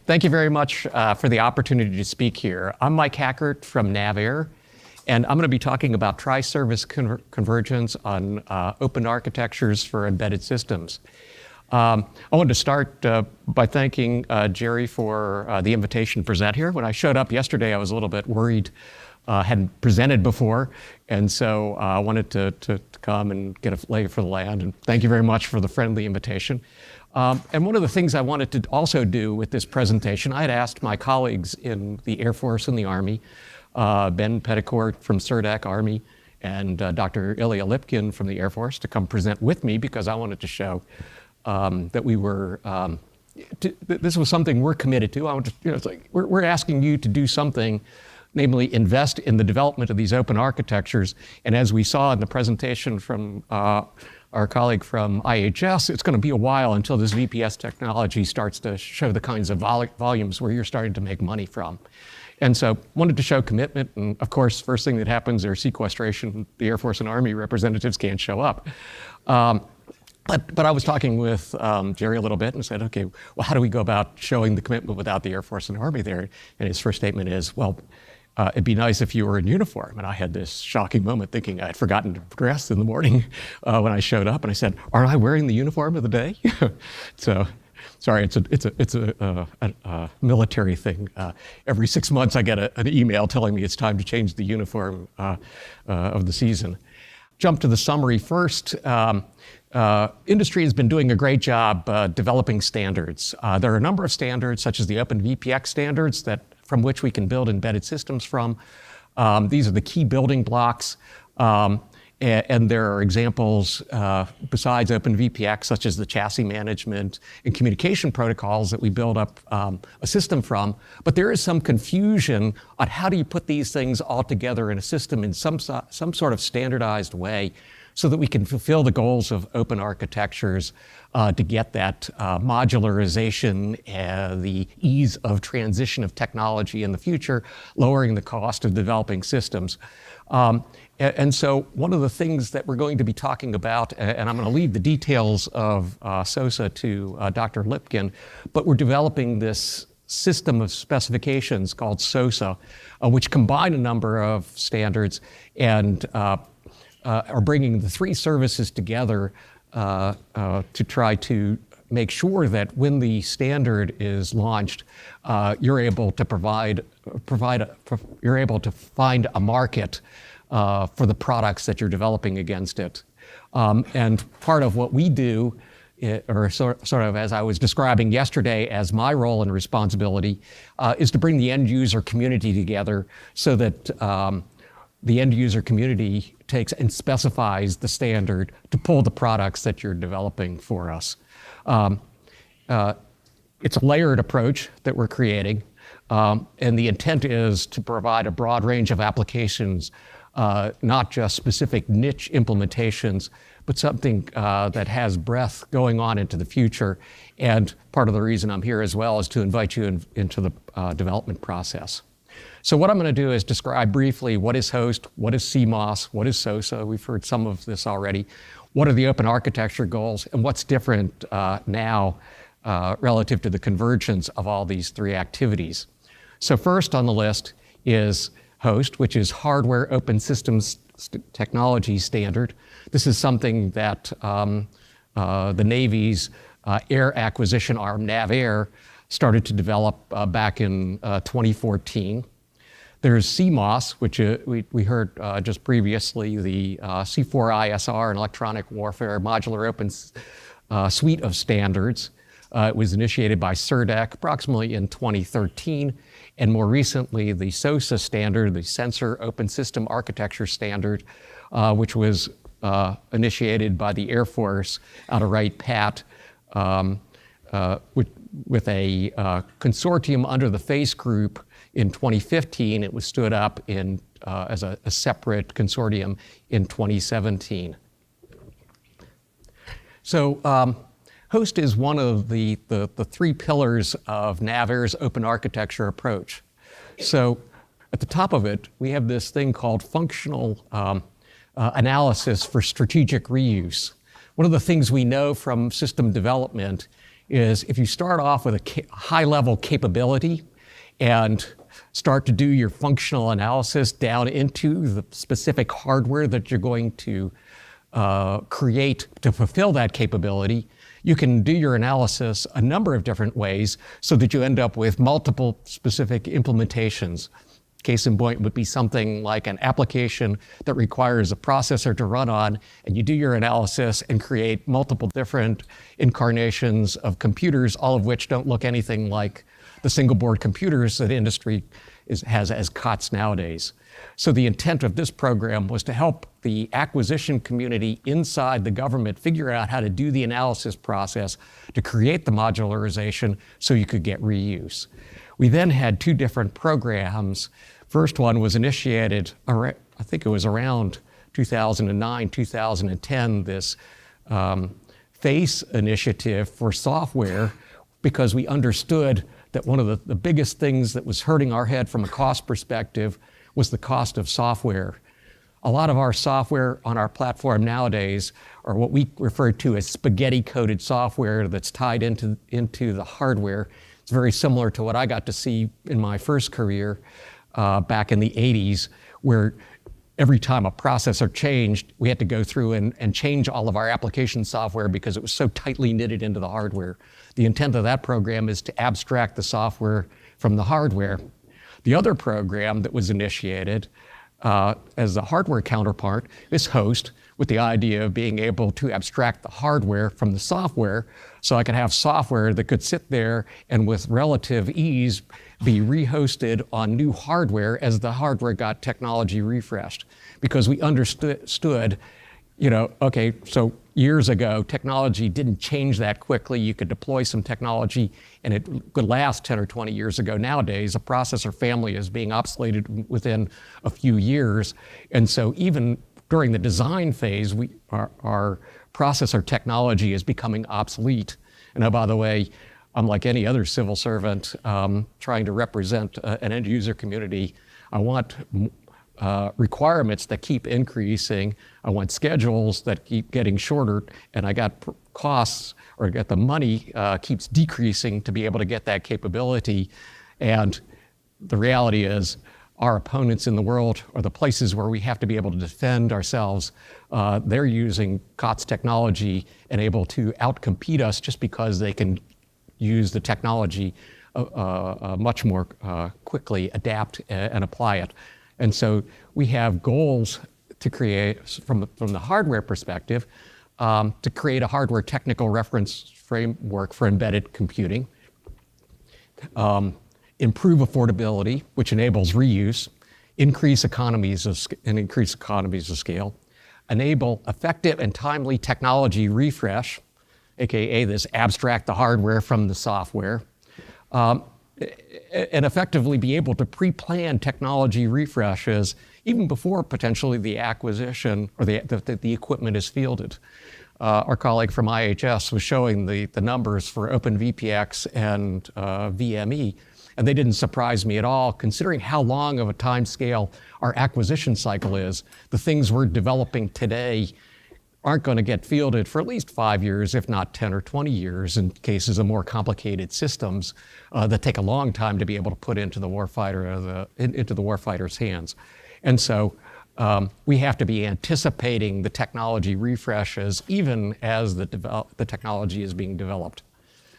Thank you very much for the opportunity to speak here. I'm Mike Hackert from NAVAIR, and I'm going to be talking about tri-service convergence on open architectures for embedded systems. I wanted to start by thanking Jerry for the invitation to present here. When I showed up yesterday, I was a little bit worried. Hadn't presented before, and so I wanted to come and get a lay for the land, and thank you very much for the friendly invitation. And one of the things I wanted to also do with this presentation, I had asked my colleagues in the Air Force and the Army, Ben Petticourt from CERDAC Army, and Dr. Ilya Lipkin from the Air Force to come present with me because I wanted to show that we were, this was something we're committed to. I wanted to, it's like, we're asking you to do something, namely invest in the development of these open architectures. And as we saw in the presentation from our colleague from IHS, it's going to be a while until this VPS technology starts to show the kinds of volumes where you're starting to make money from. And so wanted to show commitment. And of course, first thing that happens is sequestration. The Air Force and Army representatives can't show up. But I was talking with Jerry a little bit and said, okay, well, how do we go about showing the commitment without the Air Force and Army there? And his first statement is, well, it'd be nice if you were in uniform. And I had this shocking moment thinking I'd forgotten to dress in the morning when I showed up. And I said, aren't I wearing the uniform of the day? So, sorry, it's a military thing. Every 6 months I get an email telling me it's time to change the uniform of the season. Jump to the summary first. Industry has been doing a great job developing standards. There are a number of standards, such as the Open VPX standards, from which we can build embedded systems from. These are the key building blocks. And there are examples besides Open VPX, such as the chassis management and communication protocols that we build up a system from. But there is some confusion on how do you put these things all together in a system in some sort of standardized way so that we can fulfill the goals of open architectures to get that modularization, the ease of transition of technology in the future, lowering the cost of developing systems. And so one of the things that we're going to be talking about, and I'm going to leave the details of SOSA to Dr. Lipkin, but we're developing this system of specifications called SOSA, which combine a number of standards and are bringing the three services together to try to make sure that when the standard is launched, you're able to you're able to find a market for the products that you're developing against it. And part of what we do, or sort of as I was describing yesterday as my role and responsibility, is to bring the end user community together so that the end user community takes and specifies the standard to pull the products that you're developing for us. It's a layered approach that we're creating, and the intent is to provide a broad range of applications, not just specific niche implementations, but something that has breadth going on into the future. And part of the reason I'm here as well is to invite you into the development process. So what I'm going to do is describe briefly what is host, what is CMOS, what is SOSA. We've heard some of this already. What are the open architecture goals, and what's different now relative to the convergence of all these three activities. So first on the list is host, which is hardware open systems technology standard. This is something that the Navy's air acquisition arm, NAVAIR, started to develop back in 2014. There's CMOS, which we heard just previously, the C4ISR and electronic warfare modular open suite of standards. It was initiated by CERDAC approximately in 2013, and more recently the SOSA standard, the Sensor Open System Architecture Standard, which was initiated by the Air Force out of Wright-Patt, with a consortium under the FACE group in 2015. It was stood up as a separate consortium in 2017. So host is one of the three pillars of NAVAIR's open architecture approach. So at the top of it, we have this thing called functional analysis for strategic reuse. One of the things we know from system development is if you start off with a high-level capability and start to do your functional analysis down into the specific hardware that you're going to create to fulfill that capability, you can do your analysis a number of different ways so that you end up with multiple specific implementations. Case in point would be something like an application that requires a processor to run on, and you do your analysis and create multiple different incarnations of computers, all of which don't look anything like the single board computers that industry has as COTS nowadays. So the intent of this program was to help the acquisition community inside the government figure out how to do the analysis process to create the modularization so you could get reuse. We then had two different programs. First one was initiated, I think it was around 2009, 2010, this FACE initiative for software, because we understood that one of the biggest things that was hurting our head from a cost perspective was the cost of software. A lot of our software on our platform nowadays are what we refer to as spaghetti-coded software that's tied into the hardware. It's very similar to what I got to see in my first career back in the 80s, where every time a processor changed, we had to go through and change all of our application software because it was so tightly knitted into the hardware. The intent of that program is to abstract the software from the hardware. The other program that was initiated as the hardware counterpart is HOST, with the idea of being able to abstract the hardware from the software, so I could have software that could sit there and with relative ease be rehosted on new hardware as the hardware got technology refreshed. Because we understood, okay, so years ago, technology didn't change that quickly. You could deploy some technology and it could last 10 or 20 years ago. Nowadays, a processor family is being obsoleted within a few years. And so even during the design phase, our processor technology is becoming obsolete. And oh, by the way, unlike any other civil servant trying to represent an end user community, I want requirements that keep increasing. I want schedules that keep getting shorter, and I got costs, or get the money keeps decreasing to be able to get that capability. And the reality is, our opponents in the world, or the places where we have to be able to defend ourselves, they're using COTS technology and able to outcompete us just because they can use the technology much more quickly, adapt and apply it. And so we have goals to create, from the hardware perspective, to create a hardware technical reference framework for embedded computing, improve affordability, which enables reuse, increase economies of scale, enable effective and timely technology refresh, aka this abstract the hardware from the software, and effectively be able to pre-plan technology refreshes even before potentially the acquisition or the equipment is fielded. Our colleague from IHS was showing the numbers for OpenVPX and VME, and they didn't surprise me at all, considering how long of a time scale our acquisition cycle is. The things we're developing today aren't going to get fielded for at least 5 years, if not 10 or 20 years, in cases of more complicated systems that take a long time to be able to put into the warfighter, into the warfighter's hands. And so we have to be anticipating the technology refreshes even as the technology is being developed.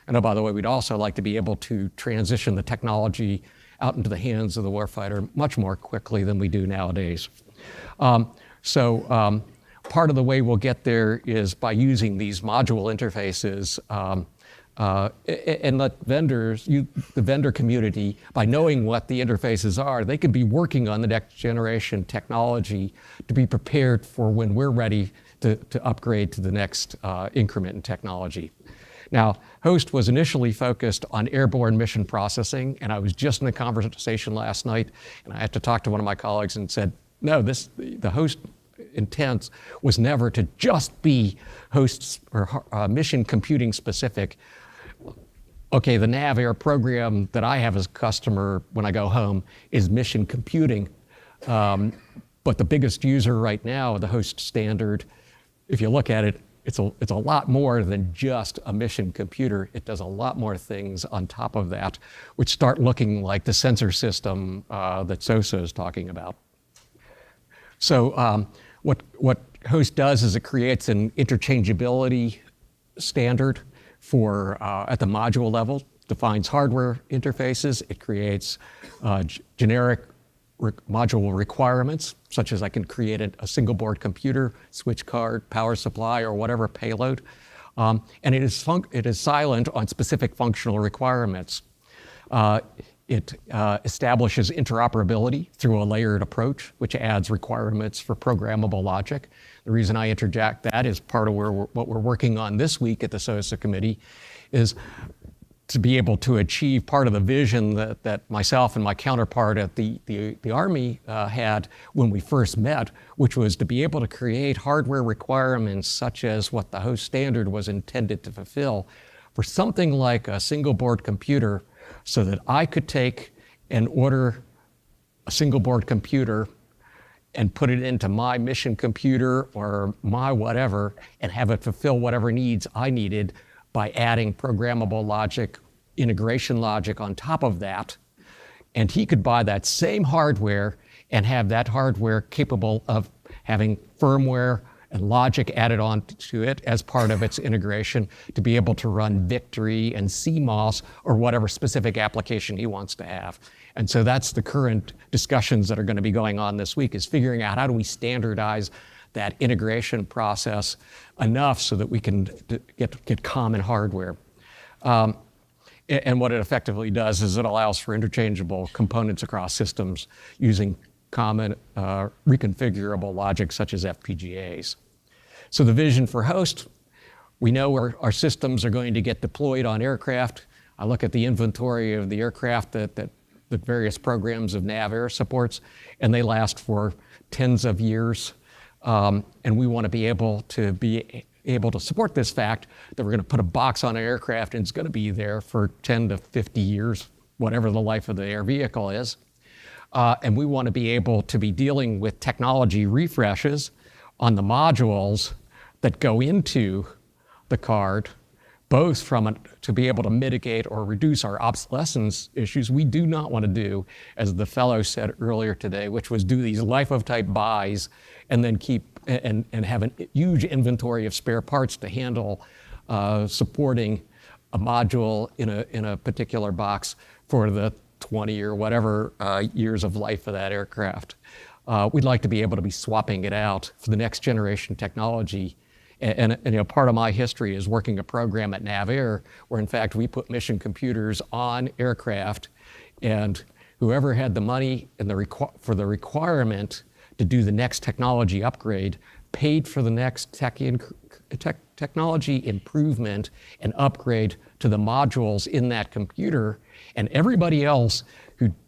And oh, by the way, we'd also like to be able to transition the technology out into the hands of the warfighter much more quickly than we do nowadays. Part of the way we'll get there is by using these module interfaces and let vendors, the vendor community, by knowing what the interfaces are, they can be working on the next generation technology to be prepared for when we're ready to upgrade to the next increment in technology. Now, HOST was initially focused on airborne mission processing, and I was just in a conversation last night, and I had to talk to one of my colleagues and said, no, the HOST intent was never to just be hosts or mission computing specific. Okay, the NAVAIR program that I have as a customer when I go home is mission computing, but the biggest user right now of the HOST standard, if you look at it, it's a lot more than just a mission computer. It does a lot more things on top of that, which start looking like the sensor system that SOSA is talking about. So what host does is it creates an interchangeability standard for at the module level, defines hardware interfaces. It creates generic module requirements, such as I can create a single board computer, switch card, power supply, or whatever payload. And it is silent on specific functional requirements. It establishes interoperability through a layered approach, which adds requirements for programmable logic. The reason I interject that is part of what we're working on this week at the SOSA committee is to be able to achieve part of the vision that myself and my counterpart at the Army had when we first met, which was to be able to create hardware requirements such as what the host standard was intended to fulfill for something like a single board computer, so that I could take and order a single board computer and put it into my mission computer or my whatever and have it fulfill whatever needs I needed by adding programmable logic, integration logic on top of that. And he could buy that same hardware and have that hardware capable of having firmware and logic added on to it as part of its integration to be able to run Victory and CMOS or whatever specific application he wants to have. And so that's the current discussions that are going to be going on this week, is figuring out how do we standardize that integration process enough so that we can get common hardware. And what it effectively does is it allows for interchangeable components across systems using common reconfigurable logic such as FPGAs. So the vision for host, we know where our systems are going to get deployed on aircraft. I look at the inventory of the aircraft that various programs of NAVAIR supports, and they last for tens of years. And we want to be able to support this fact that we're going to put a box on an aircraft and it's going to be there for 10 to 50 years, whatever the life of the air vehicle is. And we want to be able to be dealing with technology refreshes on the modules that go into the card, both to be able to mitigate or reduce our obsolescence issues. We do not want to do, as the fellow said earlier today, which was do these life of type buys and then keep and have a huge inventory of spare parts to handle supporting a module in a particular box for the 20 or whatever years of life of that aircraft. We'd like to be able to be swapping it out for the next generation technology. And part of my history is working a program at NAVAIR where in fact we put mission computers on aircraft, and whoever had the money and for the requirement to do the next technology upgrade paid for the next technology improvement and upgrade to the modules in that computer. And everybody else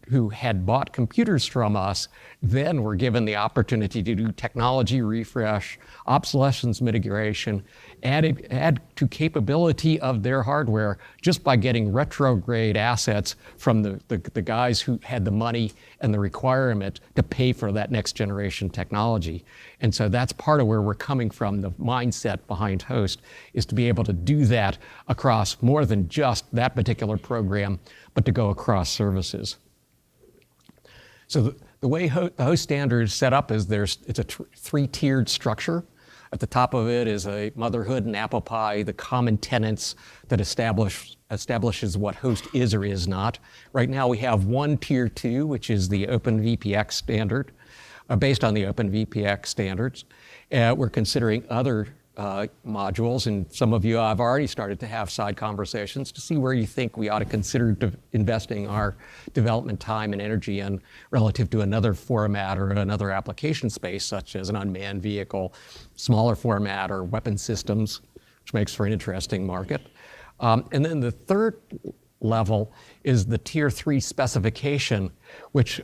who had bought computers from us then were given the opportunity to do technology refresh, obsolescence mitigation, add to capability of their hardware just by getting retrograde assets from the guys who had the money and the requirement to pay for that next generation technology. And so that's part of where we're coming from. The mindset behind host is to be able to do that across more than just that particular program, but to go across services. So the way the host standard is set up is it's a three-tiered structure. At the top of it is a motherhood and apple pie, the common tenets that establishes what host is or is not. Right now we have one tier 2, which is the OpenVPX standard, based on the OpenVPX standards. We're considering other modules, and some of you have already started to have side conversations to see where you think we ought to consider investing our development time and energy in relative to another format or another application space, such as an unmanned vehicle, smaller format, or weapon systems, which makes for an interesting market. And then the third level is the tier 3 specification, which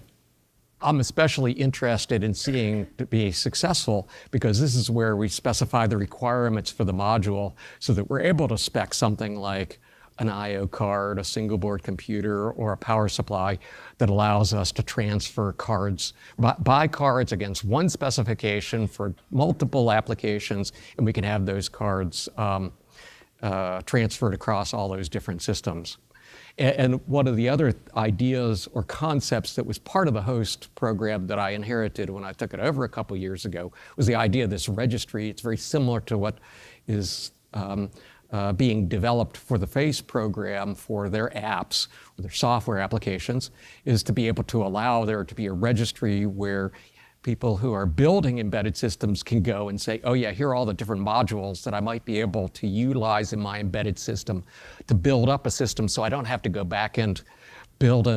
I'm especially interested in seeing to be successful, because this is where we specify the requirements for the module so that we're able to spec something like an I/O card, a single board computer, or a power supply that allows us to transfer cards, buy cards against one specification for multiple applications, and we can have those cards transferred across all those different systems. And one of the other ideas or concepts that was part of the host program that I inherited when I took it over a couple years ago was the idea of this registry. It's very similar to what is being developed for the FACE program for their apps, or their software applications, is to be able to allow there to be a registry where people who are building embedded systems can go and say, oh yeah, here are all the different modules that I might be able to utilize in my embedded system to build up a system so I don't have to go back and build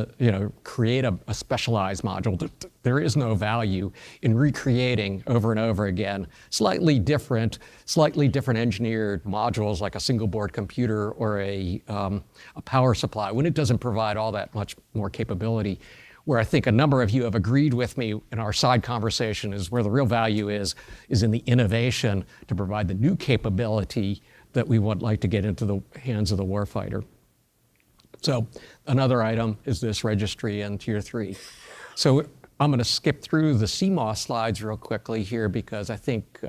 create a specialized module. There is no value in recreating over and over again slightly different engineered modules like a single board computer or a power supply when it doesn't provide all that much more capability. Where I think a number of you have agreed with me in our side conversation is where the real value is in the innovation to provide the new capability that we would like to get into the hands of the warfighter. So another item is this registry in Tier 3. So I'm going to skip through the CMOS slides real quickly here because I think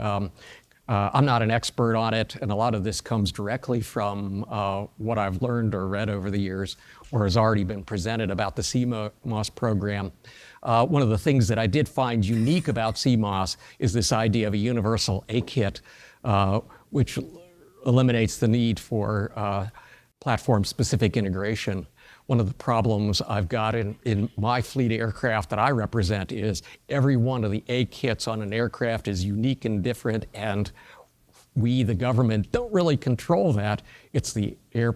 I'm not an expert on it, and a lot of this comes directly from what I've learned or read over the years or has already been presented about the CMOS program. One of the things that I did find unique about CMOS is this idea of a universal A Kit, which eliminates the need for platform-specific integration. One of the problems I've got in my fleet aircraft that I represent is every one of the A kits on an aircraft is unique and different, and we, the government, don't really control that. It's the air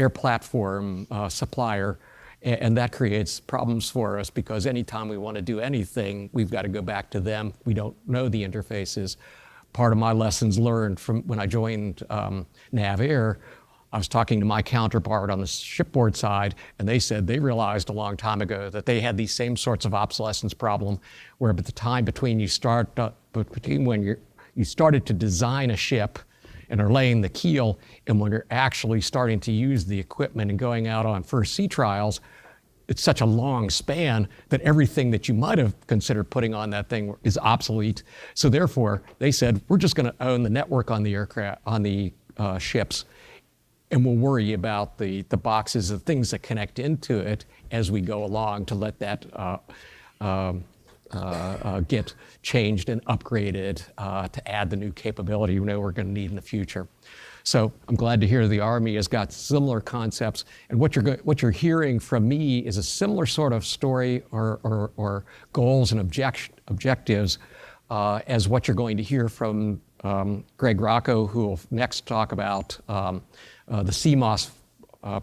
platform supplier, and that creates problems for us because anytime we want to do anything, we've got to go back to them. We don't know the interfaces. Part of my lessons learned from when I joined NAVAIR, I was talking to my counterpart on the shipboard side, and they said they realized a long time ago that they had these same sorts of obsolescence problem, where at the time between when you started to design a ship and are laying the keel, and when you're actually starting to use the equipment and going out on first sea trials, it's such a long span that everything that you might have considered putting on that thing is obsolete. So therefore, they said, we're just going to own the network on the aircraft, on the ships, and we'll worry about the boxes, the things that connect into it as we go along to let that get changed and upgraded to add the new capability we know we're going to need in the future. So I'm glad to hear the Army has got similar concepts, and what you're hearing from me is a similar sort of story or goals and objectives as what you're going to hear from Greg Rocco, who will next talk about the CMOS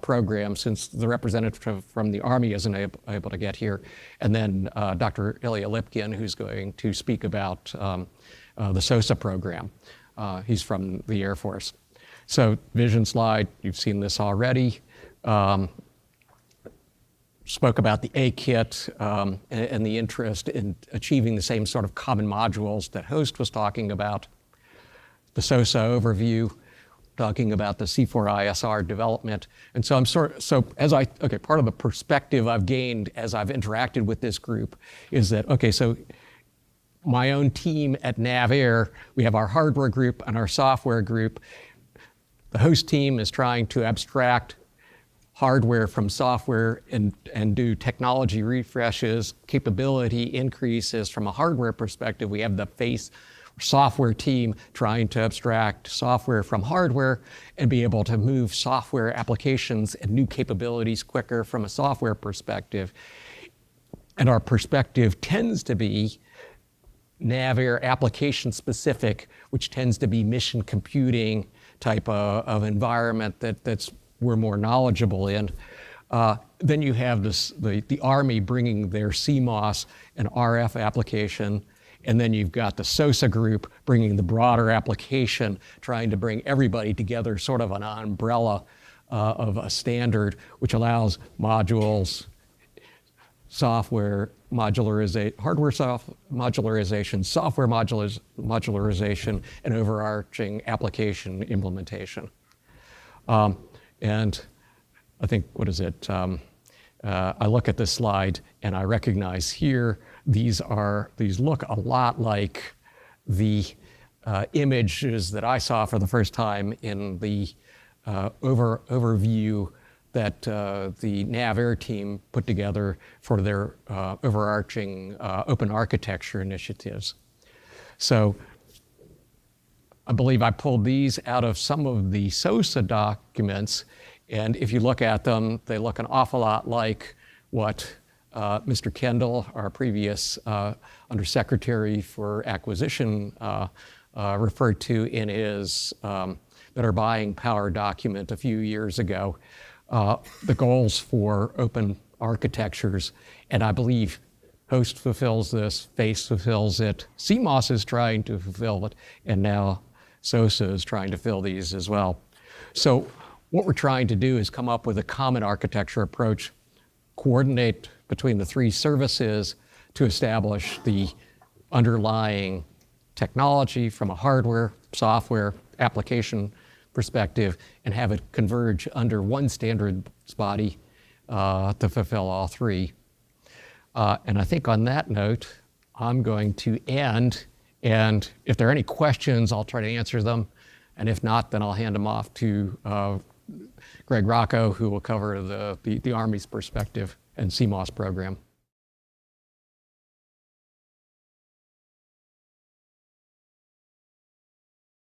program, since the representative from the Army isn't able to get here, and then Dr. Ilya Lipkin, who's going to speak about the SOSA program. He's from the Air Force. So vision slide, you've seen this already. Spoke about the A Kit and the interest in achieving the same sort of common modules that Host was talking about. The SOSA overview, talking about the C4ISR development. And so part of the perspective I've gained as I've interacted with this group is that, okay, so my own team at NAVAIR, we have our hardware group and our software group. The host team is trying to abstract hardware from software and do technology refreshes, capability increases from a hardware perspective. We have the FACE software team trying to abstract software from hardware and be able to move software applications and new capabilities quicker from a software perspective. And our perspective tends to be NAVAIR application specific, which tends to be mission computing type of environment that's we're more knowledgeable in. Then you have the Army bringing their CMOS and RF application, and then you've got the SOSA group bringing the broader application, trying to bring everybody together, sort of an umbrella of a standard, which allows modules, software modularization, modularization, software modularization, and overarching application implementation. And I think, what is it? I look at this slide and I recognize here, these look a lot like the images that I saw for the first time in the overview that the NAVAIR team put together for their overarching open architecture initiatives. So I believe I pulled these out of some of the SOSA documents, and if you look at them, they look an awful lot like what Mr. Kendall, our previous Undersecretary for Acquisition, referred to in his Better Buying Power document a few years ago, the goals for open architectures. And I believe Host fulfills this, FACE fulfills it, CMOS is trying to fulfill it, and now SOSA is trying to fill these as well. So what we're trying to do is come up with a common architecture approach, coordinate between the three services to establish the underlying technology from a hardware, software, application perspective, and have it converge under one standards body to fulfill all three. And I think on that note, I'm going to end, and if there are any questions, I'll try to answer them, and if not, then I'll hand them off to Greg Rocco, who will cover the Army's perspective and CMOS program.